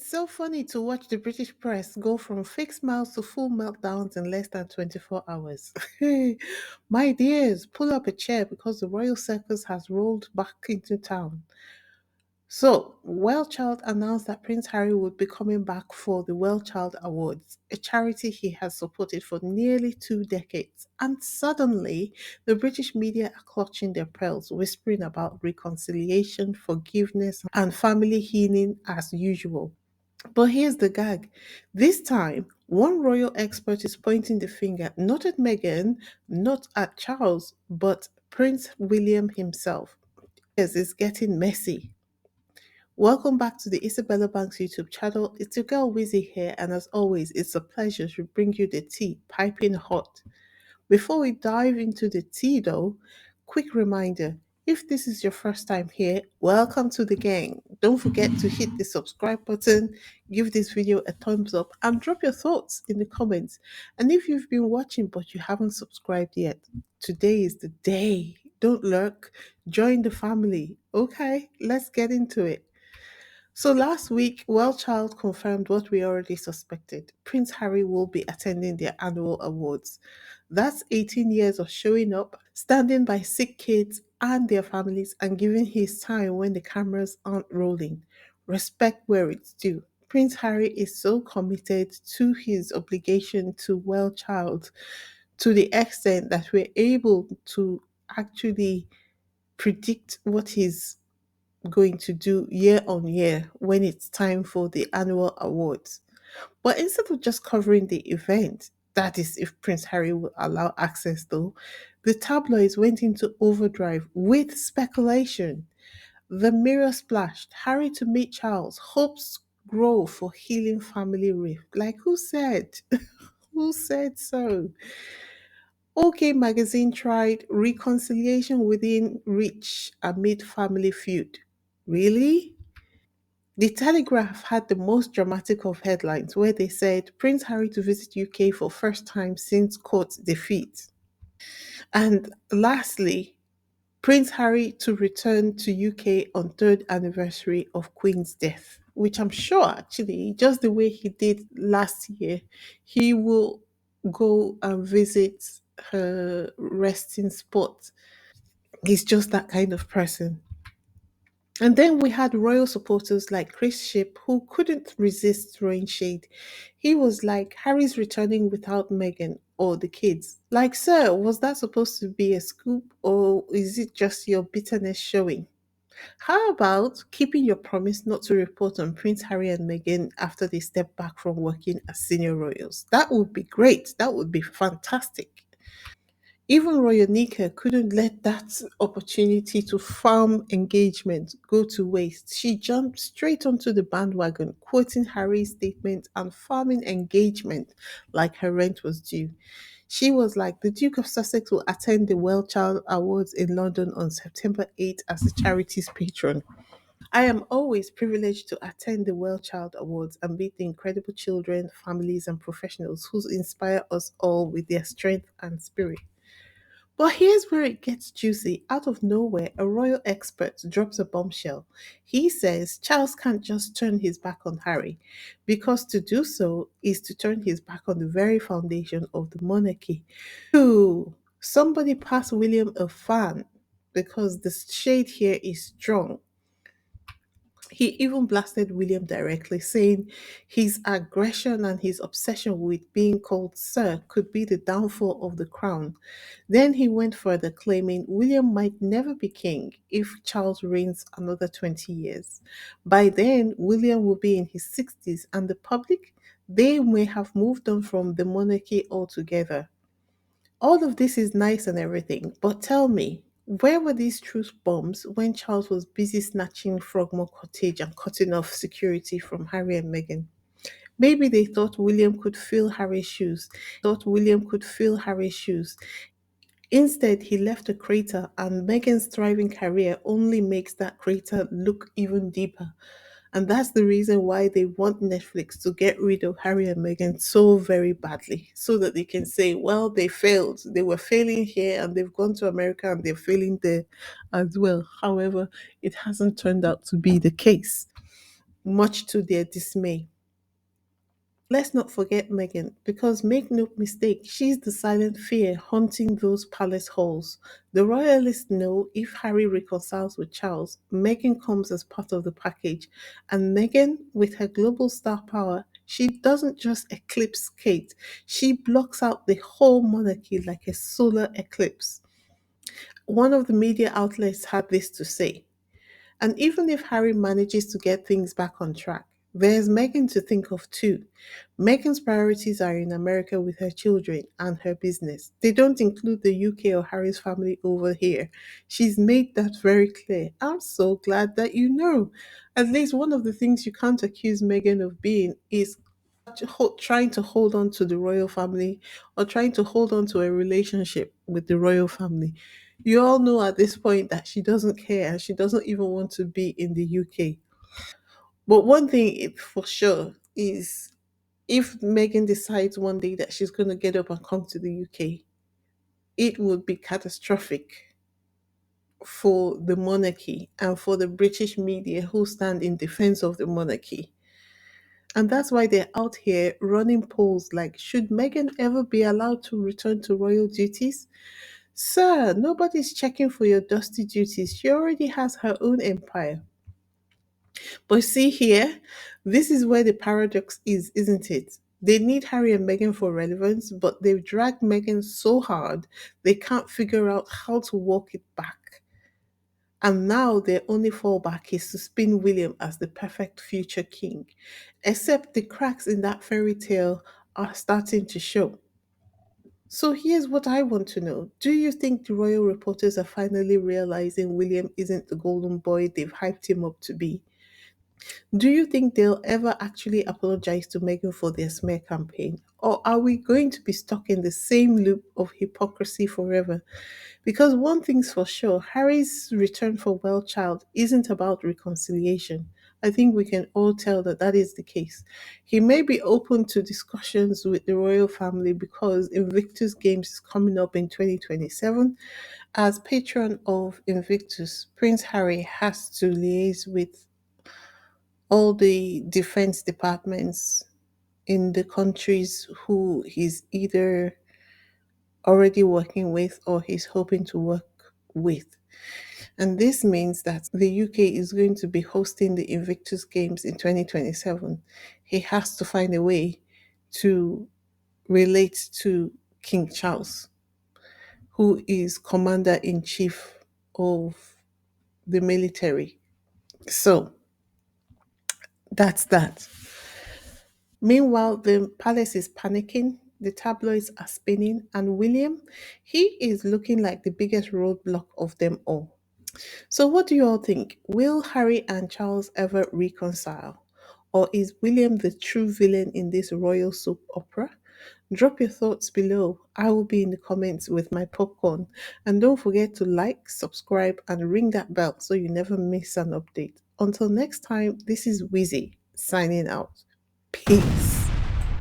so funny to watch the British press go from fake smiles to full meltdowns in less than 24 hours. My dears, pull up a chair because the royal circus has rolled back into town. So, WellChild announced that Prince Harry would be coming back for the WellChild Awards, a charity he has supported for nearly 2 decades. And suddenly, the British media are clutching their pearls, whispering about reconciliation, forgiveness, and family healing as usual. But here's the gag. This time, one royal expert is pointing the finger not at Meghan, not at Charles, but Prince William himself. Yes, it's getting messy. Welcome back to the Isabella Banks YouTube channel. It's your girl Wizzy here, and as always, it's a pleasure to bring you the tea, piping hot. Before we dive into the tea, though, quick reminder if this is your first time here, welcome to the gang. Don't forget to hit the subscribe button, give this video a thumbs up, and drop your thoughts in the comments. And if you've been watching but you haven't subscribed yet, today is the day. Don't lurk, join the family. Okay, let's get into it. So last week, WellChild confirmed what we already suspected. Prince Harry will be attending their annual awards. That's 18 years of showing up, standing by sick kids and their families, and giving his time when the cameras aren't rolling. Respect where it's due. Prince Harry is so committed to his obligation to WellChild to the extent that we're able to actually predict what he's going to do year on year when it's time for the annual awards. But instead of just covering the event, that is, if Prince Harry will allow access though, the tabloids went into overdrive with speculation. The mirror splashed Harry to meet Charles, hopes grow for healing family rift. Like, who said? Who said so? OK Magazine tried reconciliation within reach amid family feud. Really? The Telegraph had the most dramatic of headlines where they said Prince Harry to visit UK for first time since court defeat. And lastly, Prince Harry to return to UK on third anniversary of Queen's death, which I'm sure actually, just the way he did last year, he will go and visit her resting spot. He's just that kind of person. And then we had royal supporters like Chris Ship who couldn't resist throwing shade. He was like, Harry's returning without Meghan or the kids. Like, sir, was that supposed to be a scoop or is it just your bitterness showing? How about keeping your promise not to report on Prince Harry and Meghan after they step back from working as senior royals? That would be great. That would be fantastic. Even Royonika couldn't let that opportunity to farm engagement go to waste. She jumped straight onto the bandwagon, quoting Harry's statement and farming engagement like her rent was due. She was like, the Duke of Sussex will attend the WellChild Awards in London on September 8th as the charity's patron. I am always privileged to attend the WellChild Awards and meet the incredible children, families, and professionals who inspire us all with their strength and spirit. But here's where it gets juicy. Out of nowhere, a royal expert drops a bombshell. He says Charles can't just turn his back on Harry, because to do so is to turn his back on the very foundation of the monarchy. Ooh, somebody pass William a fan because the shade here is strong. He even blasted William directly, saying his aggression and his obsession with being called Sir could be the downfall of the crown. Then he went further, claiming William might never be king if Charles reigns another 20 years. By then, William will be in his 60s, and the public, they may have moved on from the monarchy altogether. All of this is nice and everything, but tell me, where were these truth bombs when Charles was busy snatching Frogmore Cottage and cutting off security from Harry and Meghan? Maybe they thought William could fill Harry's shoes. Instead, he left a crater, and Meghan's thriving career only makes that crater look even deeper. And that's the reason why they want Netflix to get rid of Harry and Meghan so very badly, so that they can say, well, they failed. They were failing here and they've gone to America and they're failing there as well. However, it hasn't turned out to be the case. much to their dismay. Let's not forget Meghan, because make no mistake, she's the silent fear haunting those palace halls. The royalists know if Harry reconciles with Charles, Meghan comes as part of the package. And Meghan, with her global star power, she doesn't just eclipse Kate, she blocks out the whole monarchy like a solar eclipse. One of the media outlets had this to say. And even if Harry manages to get things back on track, there's Meghan to think of too. Meghan's priorities are in America with her children and her business. They don't include the UK or Harry's family over here. She's made that very clear. I'm so glad that you know. At least one of the things you can't accuse Meghan of being is trying to hold on to the royal family or trying to hold on to a relationship with the royal family. You all know at this point that she doesn't care and she doesn't even want to be in the UK. But one thing for sure is if Meghan decides one day that she's going to get up and come to the UK, it would be catastrophic for the monarchy and for the British media who stand in defense of the monarchy. And that's why they're out here running polls like, should Meghan ever be allowed to return to royal duties? Sir, nobody's checking for your dusty duties. She already has her own empire. But see here, this is where the paradox is, isn't it? They need Harry and Meghan for relevance, but they've dragged Meghan so hard they can't figure out how to walk it back. And now their only fallback is to spin William as the perfect future king. Except the cracks in that fairy tale are starting to show. So here's what I want to know. Do you think the royal reporters are finally realizing William isn't the golden boy they've hyped him up to be? Do you think they'll ever actually apologize to Meghan for their smear campaign? Or are we going to be stuck in the same loop of hypocrisy forever? Because one thing's for sure, Harry's return for WellChild isn't about reconciliation. I think we can all tell that that is the case. He may be open to discussions with the royal family because Invictus Games is coming up in 2027. As patron of Invictus, Prince Harry has to liaise with all the defense departments in the countries who he's either already working with or he's hoping to work with. And this means that the UK is going to be hosting the Invictus Games in 2027. He has to find a way to relate to King Charles, who is commander in chief of the military. So that's that. Meanwhile, the palace is panicking, the tabloids are spinning, and William, he is looking like the biggest roadblock of them all. So, what do you all think? Will Harry and Charles ever reconcile? Or is William the true villain in this royal soap opera? Drop your thoughts below. I will be in the comments with my popcorn. And don't forget to like, subscribe, and ring that bell so you never miss an update. Until next time, this is Wheezy signing out. Peace.